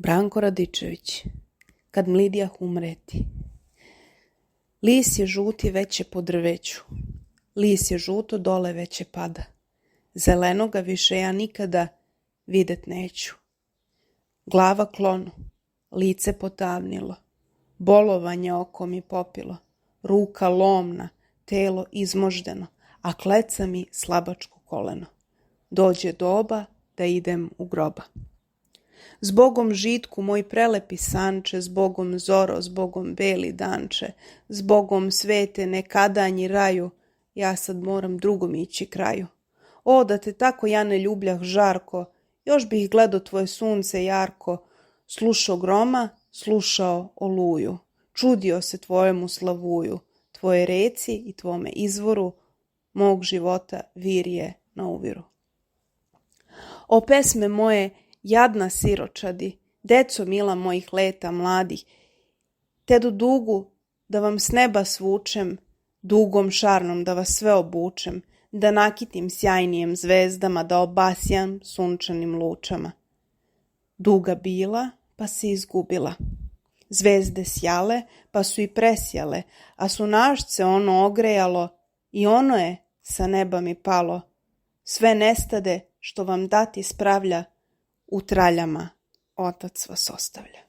Branko Radičević. Kad mlidijah umreti. Lis je žuti veće po drveću. Lis je žuto dole veće pada. Zelenoga više ja nikada videt neću. Glava klonu, lice potavnilo. Bolovanje oko mi popilo. Ruka lomna, telo izmoždeno, a kleca mi slabačko koleno. Dođe doba da idem u groba. Zbogom žitku moj prelepi sanče, zbogom zoro, zbogom beli danče, zbogom svete nekadanji raju, ja sad moram drugom ići kraju. O, da te tako ja ne ljubljah žarko, još bih gledao tvoje sunce jarko, slušao groma, slušao oluju, čudio se tvojemu slavuju, tvoje reci i tvome izvoru, mog života virje na uviru. O pesme moje, jadna siročadi, deco mila mojih leta mladih, te do dugu da vam s neba svučem, dugom šarnom da vas sve obučem, da nakitim sjajnijem zvezdama, da obasjam sunčanim lučama. Duga bila, pa se izgubila. Zvezde sjale, pa su i presjale, a sunašce ono ogrejalo i ono je sa neba mi palo. Sve nestade što vam dati spravlja, u traljama otac vas ostavlja.